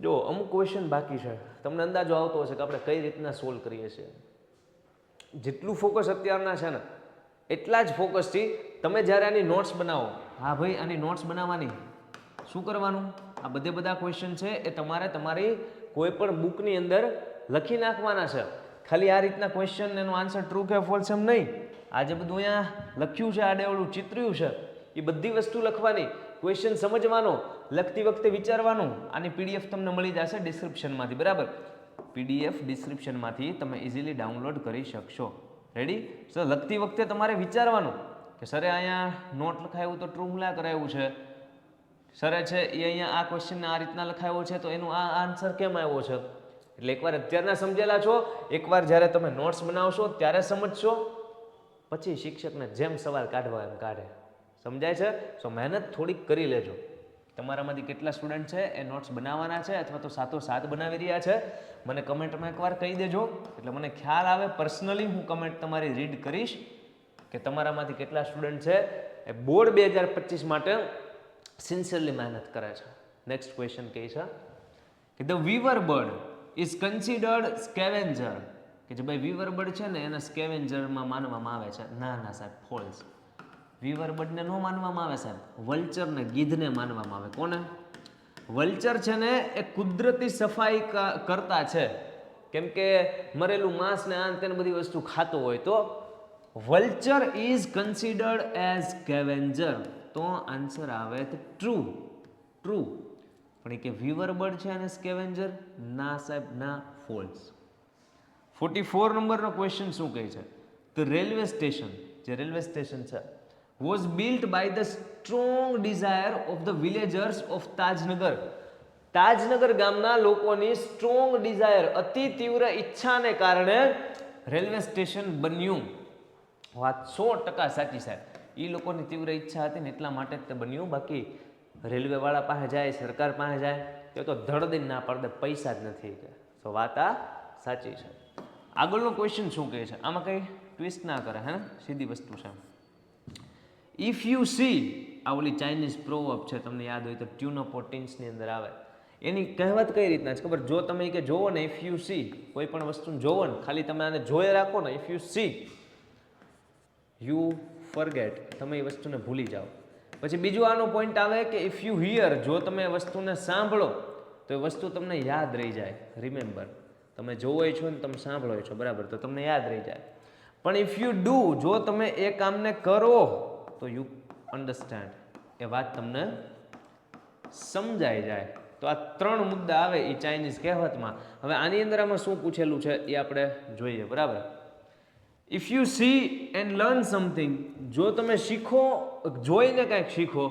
જો અમુક ક્વેશ્ચન બાકી છે, તમને અંદાજો આવતો હશે કે આપણે કઈ રીતના સોલ્વ કરીએ છીએ. જેટલું ફોકસ અત્યારના છે ને એટલા જ ફોકસથી તમે જ્યારે આની નોટ્સ બનાવો, હા ભાઈ આની નોટ્સ બનાવવાની, શું કરવાનું? આ બધા ક્વેશ્ચન છે એ તમારે તમારી કોઈ પણ બુકની અંદર લખી નાખવાના છે. ખાલી આ રીતના ક્વેશ્ચન એનો આન્સર ટ્રુ કે ફોલ્સ એમ નહીં, આ જે બધું અહીંયા લખ્યું છે, આડેવડું ચિત્ર્યું છે, એ બધી વસ્તુ લખવાની, ક્વેશ્ચન સમજવાનો, લખતી વખતે વિચારવાનું. આની પીડીએફ તમને મળી જશે ડિસ્ક્રિપ્શનમાંથી, બરાબર? પીડીએફ ડિસ્ક્રિપ્શનમાંથી તમે ઇઝીલી ડાઉનલોડ કરી શકશો. રેડી? સો લખતી વખતે તમારે વિચારવાનું કે સરે અહીંયા નોટ લખાયું તો ટ્રુ મૂલા કરાયું છે, સરે છે એ અહીંયા આ ક્વેશ્ચનને આ રીતના લખાયો છે તો એનું આ આન્સર કેમ આવ્યો છે. એટલે એકવાર અત્યારના સમજેલા છો, એકવાર જ્યારે તમે નોટ્સ બનાવશો ત્યારે સમજશો, પછી શિક્ષકને જેમ સવાલ કાઢવા એમ કાઢે. સમજાય છે? સો મહેનત થોડીક કરી લેજો. તમારામાંથી કેટલા સ્ટુડન્ટ છે એ નોટ્સ બનાવવાના છે અથવા તો સાથોસાથ બનાવી રહ્યા છે, મને કમેન્ટમાં એકવાર કહી દેજો, એટલે મને ખ્યાલ આવે. પર્સનલી હું કમેન્ટ તમારી રીડ કરીશ કે તમારામાંથી કેટલા સ્ટુડન્ટ છે એ બોર્ડ 2025 માટે સિન્સિયરલી મહેનત કરે છે. નેક્સ્ટ ક્વેશ્ચન કહે છે કે the weaver bird is considered scavenger, કે જે ભાઈ વીવર બર્ડ છે ને એને સ્કેવેન્જરમાં માનવામાં આવે છે. ના સાહેબ, ફોલ્સ. વીવર બર્ડને ન માનવામાં આવે સાહેબ, વલ્ચરને, ગીધને માનવામાં આવે. કોને? વલ્ચર છે ને એ કુદરતી સફાઈ કરતા છે, કેમ કે મરેલું માંસ ને આ તેને બધી વસ્તુ ખાતો હોય, તો વલ્ચર ઇઝ કન્સિડર્ડ એઝ સ્કેવેન્જર. તો આન્સર આવે ટ્રુ. પણ એ કે વીવર બર્ડ છે અને સ્કેવેન્જર? ના સાહેબ, ના, ફોલ્સ. 44 નંબરનો ક્વેશ્ચન શું કહે છે? ધ રેલવે સ્ટેશન, જે રેલવે સ્ટેશન છે, was built by the strong desire of the villagers of Tajnagar. Tajnagar ગામના લોકોની સ્ટ્રોંગ ડિઝાયર, અતિ તીવ્ર ઈચ્છાને કારણે રેલવે સ્ટેશન બન્યું. વાત 100% સાચી સાહેબ. એ લોકોની તીવ્ર ઈચ્છા હતી ને એટલા માટે જ તે બન્યું. બાકી રેલવે વાળા પાસે જાય, સરકાર પાસે જાય તે તો ધડદીને ના પાડે, પૈસા જ નથી કે. તો વાત આ સાચી છે. આગળનો ક્વેશ્ચન શું કહે છે? આમાં કઈ ટ્વિસ્ટ ના કરે, હે, સીધી વસ્તુ છે. ઇફ યુ સી, આ ઓલી ચાઇનીઝ પ્રોવર્બ છે, તમને યાદ હોય તો ટ્યુન ઓફ પોટિન્સની અંદર આવે. એની કહેવત કઈ રીતના છે ખબર? જો તમે કે જોવો ને, ઇફ યુ સી, કોઈ પણ વસ્તુને જોવો ને, ખાલી તમે આને જોઈ રાખો ને, if you C you forget, તમે એ વસ્તુને ભૂલી જાઓ. પછી બીજું આનો પોઈન્ટ આવે કે ઇફ યુ હિયર, જો તમે એ વસ્તુને સાંભળો તો એ વસ્તુ તમને યાદ રહી જાય. રિમેમ્બર, તમે જોવો છો ને તમે સાંભળો છો, બરાબર, તો તમને યાદ રહી જાય. પણ ઇફ યુ ડુ, જો તમે એ કામને કરો તો યુ અન્ડરસ્ટેન્ડ, એ વાત તમને સમજાઈ જાય. તો આ 3 મુદ્દા આવે એ ચાઇનીઝ કહેવતમાં. હવે આની અંદર આમાં શું પૂછેલું છે એ આપણે જોઈએ, બરાબર. If you C and learn something, જો તમે શીખો, જોઈને કંઈક શીખો,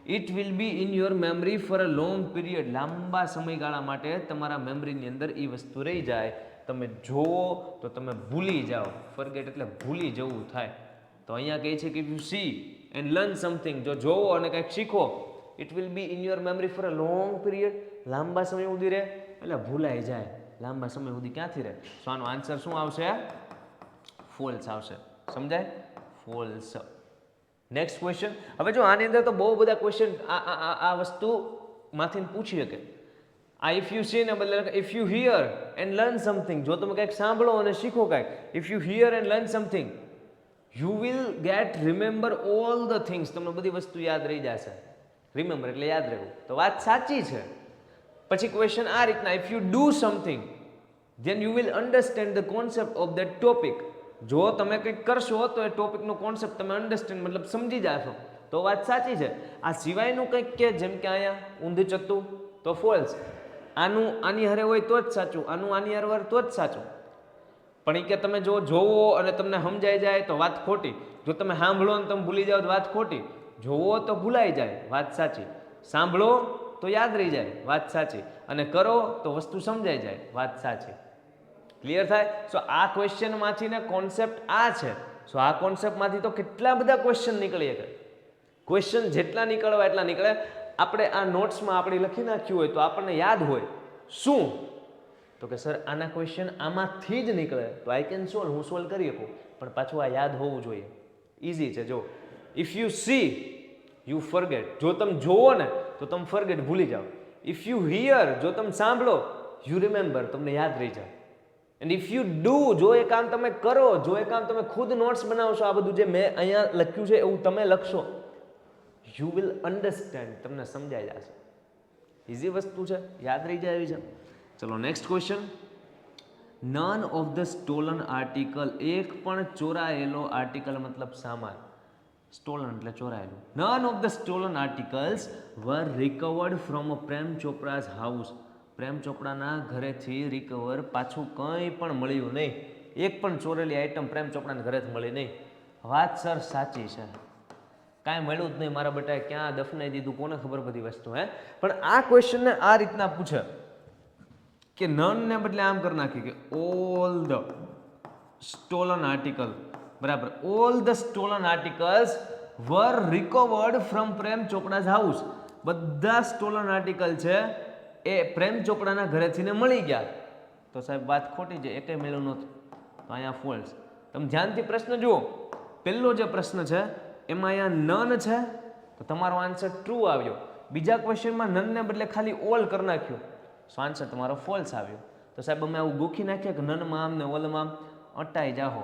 it will be in your memory for a long period, લાંબા સમયગાળા માટે તમારા મેમરીની અંદર એ વસ્તુ રહી જાય. તમે જોવો તો તમે ભૂલી જાઓ. ફોરગેટ એટલે ભૂલી જવું થાય. તો અહીંયા કહે છે કે if you C and learn something, જો જોવો અને કંઈક શીખો, it will be in your memory for a long period, લાંબા સમય સુધી રહે, એટલે ભૂલાઈ જાય. લાંબા સમય સુધી ક્યાંથી રહે? સો આનો આન્સર શું આવશે? ફોલ્સ આવશે. સમજાય? ફોલ્સ. Next question. હવે જો આની અંદર તો બહુ બધા ક્વેશ્ચન આ વસ્તુમાંથી પૂછી શકે. આ ઇફ યુ સી ને બદલે if you hear and learn something, જો તમે કંઈક સાંભળો અને શીખો કંઈક, if you hear and learn something you will get remember all the things, તમને બધી વસ્તુ યાદ રહી જશે. રિમેમ્બર એટલે યાદ રહેવું. તો વાત સાચી છે. પછી ક્વેશ્ચન આ રીતના, if you do something then you will understand the concept of that topic, જો તમે કંઈક કરશો તો એ ટોપિકનો કોન્સેપ્ટ તમે અન્ડરસ્ટેન્ડ મતલબ સમજી જાશો. તો વાત સાચી છે. આ સિવાયનું કંઈક કે જેમ કે અહીંયા ઊંધી ચત્તું, તો ફોલ્સ. આનું આની હારે હોય તો જ સાચું, આનું આની હારે તો જ સાચું. પણ એ કે તમે જો જોવો અને તમને સમજાઈ જાય તો વાત ખોટી, જો તમે સાંભળો અને તમે ભૂલી જાઓ તો વાત ખોટી. જોવો તો ભૂલાઈ જાય, વાત સાચી, સાંભળો તો યાદ રહી જાય, વાત સાચી, અને કરો તો વસ્તુ સમજાઈ જાય, વાત સાચી. ક્લિયર થાય? સો આ ક્વેશ્ચનમાંથી ને કોન્સેપ્ટ આ છે. સો આ કોન્સેપ્ટમાંથી તો કેટલા બધા ક્વેશ્ચન નીકળી શકે. ક્વેશ્ચન જેટલા નીકળવા એટલા નીકળે. આપણે આ નોટ્સમાં આપણે લખી નાખ્યું હોય તો આપણને યાદ હોય શું, તો કે સર આના ક્વેશ્ચન આમાંથી જ નીકળે તો આઈ કેન સોલ્વ, હું સોલ્વ કરી શકું, પણ પાછું આ યાદ હોવું જોઈએ. ઇઝી છે. જો if you C you forget, જો તમે જોવો ને તો તમે ફોરગેટ ભૂલી જાઓ. ઇફ યુ હિયર, જો તમે સાંભળો, યુ રિમેમ્બર, તમને યાદ રહી જાય. એન્ડ ઇફ યુ ડુ, જો એ કામ તમે કરો, જો એ કામ તમે ખુદ નોટ્સ બનાવશો, આ બધું જે મેં અહીંયા લખ્યું છે એવું તમે લખશો, યુ વિલ અન્ડરસ્ટેન્ડ, તમને સમજાઈ જશે. ઇઝી વસ્તુ છે, યાદ રહી જાય એવી છે. ચલો next question. None of the stolen article, એક પણ ચોરાયેલો આર્ટિકલ મતલબ સામાન, સ્ટોલન એટલે ચોરાયેલું. None of the stolen articles were recovered from Prem Chopra's house, Prem ચોપડાના ઘરેથી રિકવર પાછું કંઈ પણ મળ્યું નહીં. એક પણ ચોરેલી આઈટમ પ્રેમ ચોપડાના ઘરેથી મળી નહીં. વાત સર સાચી છે, કાંઈ મળ્યું જ નહીં મારા બેટાએ, ક્યાં દફનાઈ દીધું, કોને ખબર બધી વસ્તુ. પણ આ ક્વેશ્ચનને આ રીતના પૂછે કે નન ને બદલે આમ કરી નાખી કે ઓલ ધ સ્ટોલન આર્ટિકલ, બરાબર, all the stolen articles were recovered from Prem Chopra's house, બધા સ્ટોલન આર્ટિકલ છે એ પ્રેમ ચોપડાના ઘરેથી ને મળી ગયા. તો સાહેબ વાત ખોટી છે, એકેય મળ્યું નહોતું, તો અહીંયા ફોલ્સ. તમે ધ્યાનથી પ્રશ્ન જુઓ, પહેલો જે પ્રશ્ન છે એમાં અહીંયા નન છે તો તમારો આન્સર ટ્રુ આવ્યો. બીજા ક્વેશ્ચનમાં નનને બદલે ખાલી ઓલ કરી નાખ્યું, સો આન્સર તમારો ફોલ્સ આવ્યો. તો સાહેબ અમે આવું ગોખી નાખીએ કે નનમાં આમ ને ઓલમાં આમ, અટાઈ જાહો,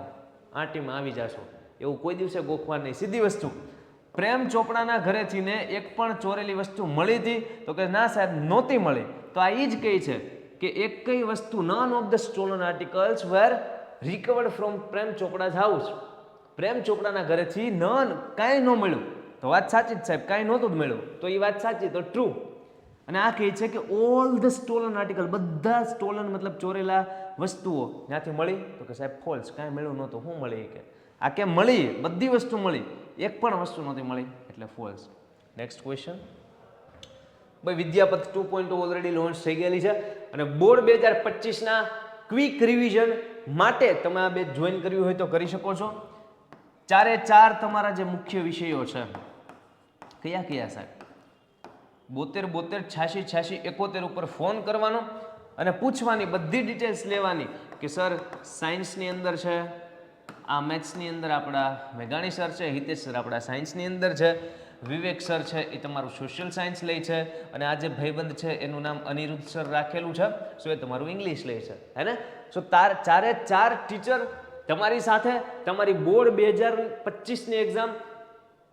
આંટીમાં આવી જાશો, એવું કોઈ દિવસે ગોખવા નહીં. સીધી વસ્તુ, પ્રેમ ચોપડાના ઘરેથી ને એક પણ ચોરેલી વસ્તુ મળી હતી, તો કે ના સાહેબ નહોતી મળી. તો આ એ જ કહે છે કે એક કઈ વસ્તુ, none of the stolen articles were recovered from Prem Chopra's house, Prem ચોપડાના ઘરેથી નન, કાંઈ ન મળ્યું. તો વાત સાચી જ સાહેબ, કાંઈ નહોતું જ મળ્યું, તો એ વાત સાચી, તો ટ્રુ. અને આ કહે છે કે ઓલ ધ સ્ટોલન આર્ટિકલ, બધા સ્ટોલન મતલબ ચોરેલા વસ્તુઓ ત્યાંથી મળી, તો કે સાહેબ ફોલ્સ, કાંઈ મળ્યું નહોતું. શું મળી કે આ કેમ મળી, બધી વસ્તુ મળી, એક પણ વસ્તુ નહોતી મળી, એટલે ફોલ્સ. Next question. ભાઈ વિદ્યાપથ 2.0 ઓલરેડી લોન્ચ થઈ ગયેલી છે અને બોર્ડ 2025ના ક્વિક રિવિઝન માટે તમે આ બેચ જોઈન કર્યું હોય તો કરી શકો છો. 4 તમારા જે મુખ્ય વિષયો છે કયા કયા સાહેબ? 72 72 86 86 71 ઉપર ફોન કરવાનો અને પૂછવાની, બધી ડિટેલ્સ લેવાની કે સર સાયન્સની અંદર છે, આ મેથ્સની અંદર આપણા મેઘાણી સર છે, હિતેશ સર આપણા સાયન્સની અંદર છે, વિવેક સર છે એ તમારું સોશિયલ સાયન્સ લે છે, અને આ જે ભાઈબંધ છે એનું નામ અનિરુદ્ધ સર રાખેલું છે, સો એ તમારું ઇંગ્લિશ લે છે, હે ને? સો 4 ટીચર તમારી સાથે તમારી બોર્ડ 2025ની એક્ઝામ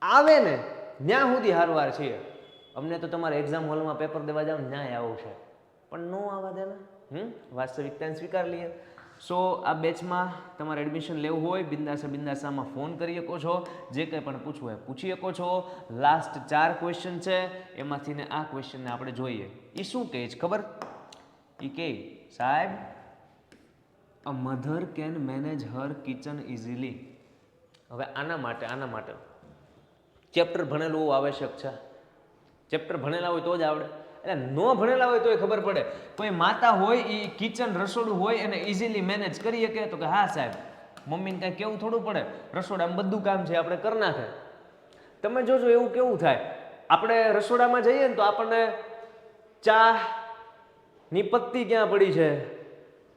આવે ને ત્યાં સુધી હારવાર છીએ. અમને તો તમારે એક્ઝામ હોલમાં પેપર દેવા જાવ ન્યાય આવું છે, પણ નો આવવા દે ને, વાસ્તવિકતાને સ્વીકાર લઈએ. સો આ બેચમાં તમારે એડમિશન લેવું હોય બિંદાસામાં ફોન કરી શકો છો, જે કંઈ પણ પૂછવું હોય પૂછી શકો છો. લાસ્ટ 4 ક્વેશ્ચન છે, એમાંથી ને આ ક્વેશ્ચનને આપણે જોઈએ. એ શું કહે છે ખબર? એ કહે સાહેબ a mother can manage Har kitchen easily. હવે આના માટે ચેપ્ટર ભણેલું હોવું આવશ્યક છે. ચેપ્ટર ભણેલા હોય તો જ આવડે, એટલે ન ભણેલા હોય તોય ખબર પડે. કોઈ માતા હોય એ કિચન રસોડું હોય એને ઇઝીલી મેનેજ કરી શકે, તો કે હા સાહેબ મમ્મીને કાંઈ કેવું થોડું પડે, રસોડામાં બધું કામ છે આપણે કરી નાખે. તમે જોજો એવું કેવું થાય, આપણે રસોડામાં જઈએ ને તો આપણને ચા ની પત્તી ક્યાં પડી છે,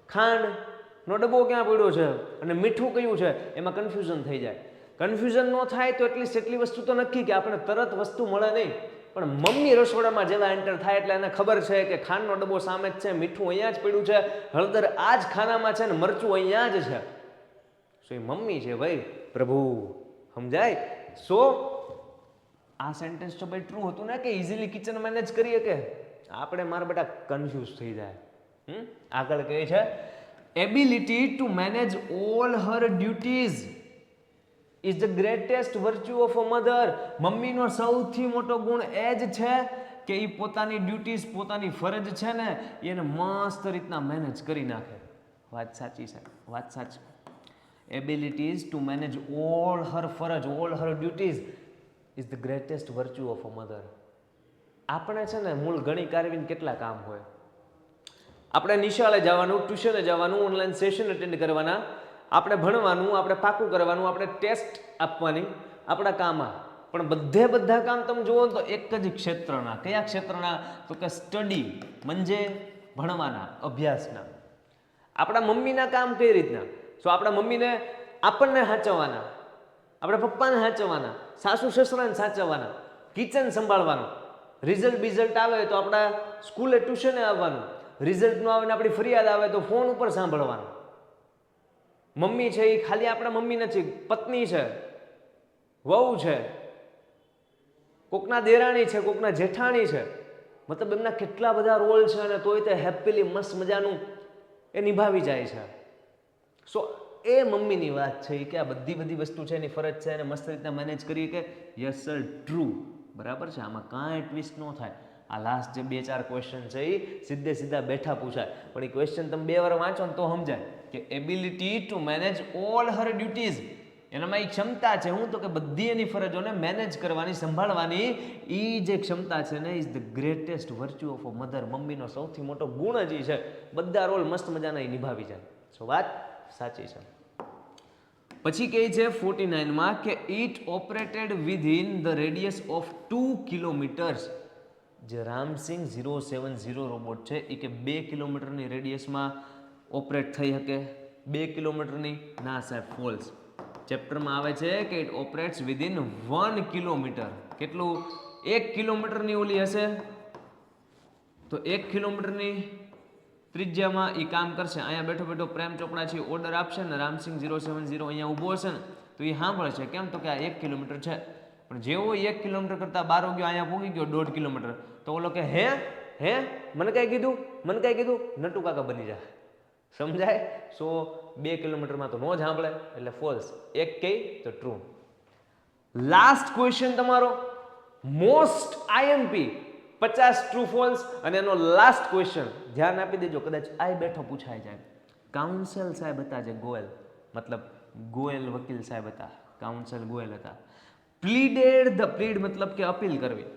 ખાંડનો ડબ્બો ક્યાં પડ્યો છે અને મીઠું કયું છે, એમાં કન્ફ્યુઝન થઈ જાય. કન્ફ્યુઝન ન થાય તો એટલીસ્ટ એટલી વસ્તુ તો નક્કી કે આપણે તરત વસ્તુ મળે નહીં. પણ મમ્મી રસોડામાં જેવા એન્ટર થાય એટલે એને ખબર છે કે ખાંડનો ડબ્બો સામે જ છે, મીઠું અહીંયા જ પડ્યું છે, હળદર આ જ ખાનામાં છે ને મરચું અહીંયા જ છે. સો એ મમ્મી છે ભાઈ, પ્રભુ, સમજાય? સો આ સેન્ટેન્સ તો ભાઈ ટ્રુ હતું ને કે ઇઝીલી કિચન મેનેજ કરીએ, કે આપણે મારા બેટા કન્ફ્યુઝ થઈ જાય. આગળ કહે છે ability to manage all her duties is the greatest virtue of a mother. મમ્મીનો સૌથી મોટો ગુણ એ જ છે કે એ પોતાની ડ્યુટીઝ, પોતાની ફરજ છે ને એને મસ્ત રીતના મેનેજ કરી નાખે. વાત સાચી છે, વાત સાચી. Abilities to manage all her ફરજ, all her duties, is the greatest virtue of a mother. આપણે છે ને મૂળ ગણી કારવીને કેટલા કામ હોય. આપણે નિશાળે જવાનું, ટ્યુશને જવાનું, ઓનલાઈન સેશન અટેન્ડ કરવાના, આપણે ભણવાનું, આપણે પાકું કરવાનું, આપણે ટેસ્ટ આપવાની, આપણા કામમાં. પણ બધા કામ તમે જુઓ તો એક જ ક્ષેત્રના. કયા ક્ષેત્રના? તો કે સ્ટડી, મંજે ભણવાના, અભ્યાસના. આપણા મમ્મીના કામ કઈ રીતના? સો આપણા મમ્મીને આપણને સાચવવાના, આપણા પપ્પાને સાચવવાના, સાસુ સસરાને સાચવવાના, કિચન સંભાળવાનું. રિઝલ્ટ આવે તો આપણા સ્કૂલે ટ્યુશને આવવાનું. રિઝલ્ટ ન આવે ને આપણી ફરિયાદ આવે તો ફોન ઉપર સાંભળવાનું. મમ્મી છે એ ખાલી આપણા મમ્મી નથી, પત્ની છે, વહુ છે, કોકના દેરાણી છે, કોકના જેઠાણી છે. મતલબ એમના કેટલા બધા રોલ છે અને તોય તે હેપીલી મસ્ત મજાનું એ નિભાવી જાય છે. સો એ મમ્મીની વાત છે કે આ બધી વસ્તુ છે એની ફરજ છે એને મસ્ત રીતના મેનેજ કરીએ કે યસ સર ટ્રુ. બરાબર છે, આમાં કાંઈ ટ્વિસ્ટ ન થાય. આ લાસ્ટ જે 2-4 ક્વેશ્ચન છે એ સીધા બેઠા પૂછાય, પણ એ ક્વેશ્ચન તમે 2 વાર વાંચો ને તો સમજાય કે ability to manage all her duties. એનામાં એ ક્ષમતા છે હું તો કે બધી એની ફરજોને મેનેજ કરવાની, સંભાળવાની. એ જે ક્ષમતા છે ને is the greatest virtue of a mother. મમ્મીનો સૌથી મોટો ગુણ જ છે. બધા રોલ મસ્ત મજાના એ નિભાવી જાય. સો વાત સાચી છે. પછી કહે છે 49માં કે it operated within the radius of 2 kilometres. જે રામસિંગ 070 રોબોટ છે એ કે 2 કિલોમીટરની રેડિયસમાં ઓપરેટ થઈ શકે. 2 કિલોમીટરની ના સાહેબ, ફોલ્સ. ચેપ્ટરમાં આવે છે કે ઇટ ઓપરેટ્સ વિધિન 1 કિલોમીટર. કેટલું? 1 કિલોમીટરની ઓલી હશે તો 1 કિલોમીટરની ત્રિજ્યામાં એ કામ કરશે. અહીંયા બેઠો પ્રેમ ચોપડા છે ઓર્ડર આપશે ને રામસિંગ 070 અહીંયા ઊભો હશે ને તો એ સાંભળે છે. કેમ? તો કે આ 1 કિલોમીટર છે. પણ જેવો 1 કિલોમીટર કરતાં બહાર ગયો, અહીંયા પહોંચી ગયો 1.5 કિલોમીટર, તો ઓલો કે હે મને કાંઈ કીધું, નટુ કાકા બની જાય. સમજાય? સો 2 કિલોમીટરમાં તો નો જ સાંભળે, એટલે ફોલ્સ. એક કહી તો ટ્રુ. લાસ્ટ ક્વેશ્ચન તમારો મોસ્ટ આઈએમપી 50 ટ્રુ ફોલ્સ અને એનો લાસ્ટ ક્વેશ્ચન ધ્યાન આપી દેજો, કદાચ આ બેઠો પૂછાઈ જાય. કાઉન્સિલ સાહેબ હતા જે ગોયલ, મતલબ ગોયલ વકીલ સાહેબ હતા, કાઉન્સિલ ગોયલ હતા. પ્લીડ મતલબ કે અપીલ કરવી.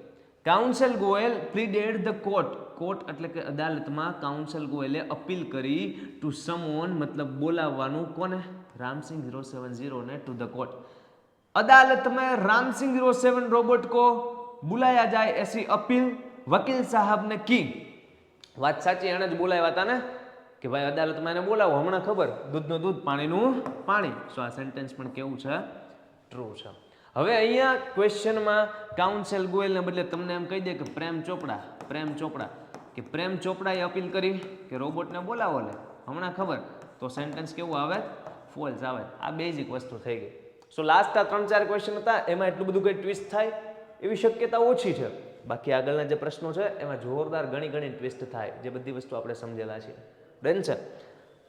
કાઉન્સિલ ગોયલ પ્લીડેડ ધ કોર્ટ એટલે કે અદાલતમાં કાઉન્સિલ ગોયલે અપીલ કરી ટુ સમઓન મતલબ બોલાવવાનું. કોને? रामसिंह 070 ने टू द कोर्ट. अदालत में रामसिंह 07 रोबोट को बुलाया जाए ऐसी अपील वकील साहब ने की. વાત સાચી, એને જ બોલાવ્યા હતા ને કે ભાઈ અદાલતમાં એને બોલાવો, હમણાં ખબર દૂધનું દૂધ પાણીનું પાણી. સો આ સેન્ટેન્સ પણ કેવું છે? ટ્રુ છે. હવે અહીંયા ક્વેશ્ચનમાં કાઉન્સિલ ગોયલને બદલે તમને એમ કહી દે કે પ્રેમ ચોપડા કે પ્રેમ ચોપડાએ અપીલ કરી કે રોબોટને બોલાવો લે, હમણાં ખબર, તો સેન્ટેન્સ કેવું આવે? ફોલ્સ આવે. આ બેઝિક વસ્તુ થઈ ગઈ. સો લાસ્ટ આ 3-4 ક્વેશ્ચન હતા, એમાં એટલું બધું કંઈ ટ્વિસ્ટ થાય એવી શક્યતા ઓછી છે. બાકી આગળના જે પ્રશ્નો છે એમાં જોરદાર ઘણી ટ્વિસ્ટ થાય, જે બધી વસ્તુ આપણે સમજેલા છીએ. ડન છે?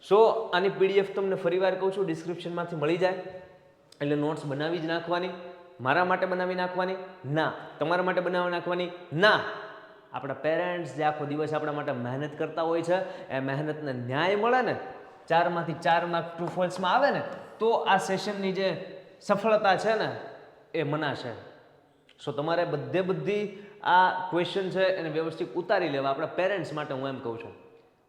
સો આની પીડીએફ તમને ફરીવાર કહું છું ડિસ્ક્રિપ્શનમાંથી મળી જાય, એટલે નોટ્સ બનાવી જ નાખવાની. મારા માટે બનાવી નાખવાની ના, તમારા માટે બનાવી નાખવાની ના. આપણા પેરેન્ટ્સ જે આખો દિવસ આપણા માટે મહેનત કરતા હોય છે, એ મહેનતને ન્યાય મળે ને, 4માંથી 4 માર્ક ટ્રુ ફોલ્સમાં આવે ને, તો આ સેશનની જે સફળતા છે ને એ મનાશે. સો તમારે બધી આ ક્વેશ્ચન છે એને વ્યવસ્થિત ઉતારી લેવા આપણા પેરેન્ટ્સ માટે, હું એમ કહું છું.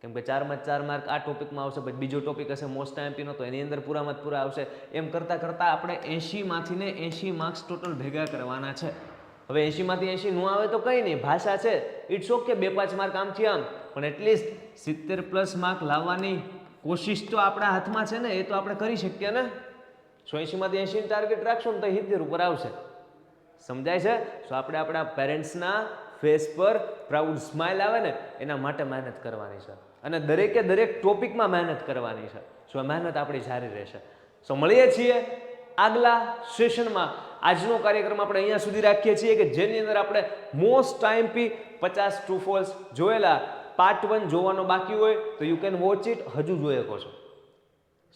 કેમ કે 4માં 4 માર્ક આ ટોપિકમાં આવશે, પછી બીજો ટોપિક હશે મોસ્ટ આઈએમપીનો, તો એની અંદર પૂરામાં પૂરા આવશે. એમ કરતાં આપણે 80માંથી ને 80 માર્ક્સ ટોટલ ભેગા કરવાના છે. હવે 80માંથી 80 ન આવે તો કંઈ નહીં, ભાષા છે, ઇટ્સ ઓકે, 2-5 માર્ક આમથી આમ, પણ એટલીસ્ટ 70+ માર્ક લાવવાની કોશિશ તો આપણા હાથમાં છે ને, એ તો આપણે કરી શકીએ ને. 80માંથી 80 ટાર્ગેટ રાખશો ને તો 70 ઉપર આવશે. સમજાય છે? સો આપણે આપણા પેરેન્ટ્સના ફેસ પર પ્રાઉડ સ્માઇલ આવે ને એના માટે મહેનત કરવાની છે, અને દરેક ટોપિકમાં મહેનત કરવાની છે. સો મહેનત આપણી જારી રહેશે. સો મળીએ છીએ આગલા સેશનમાં. આજનો કાર્યક્રમ આપણે અહીંયા સુધી રાખીએ છીએ કે જેની અંદર આપણે મોસ્ટ આઈએમપી 50 ટ્રુ ફોલ્સ જોયેલા. પાર્ટ 1 જોવાનો બાકી હોય તો યુ કેન વોચ ઇટ, હજુ જોઈ શકો છો.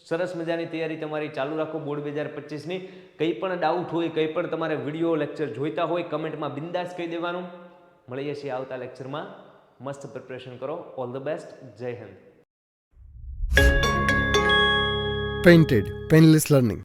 સરસ મજાની તૈયારી તમારી ચાલુ રાખો બોર્ડ 2025ની. કંઈ પણ ડાઉટ હોય, કંઈ પણ તમારે વિડીયો લેક્ચર જોઈતા હોય, કમેન્ટમાં બિંદાસ કહી દેવાનું. મળીએ છીએ આવતા લેક્ચરમાં. મસ્ત પ્રિપરેશન કરો. All the best. જય હિન્દ. Painted Painless Learning.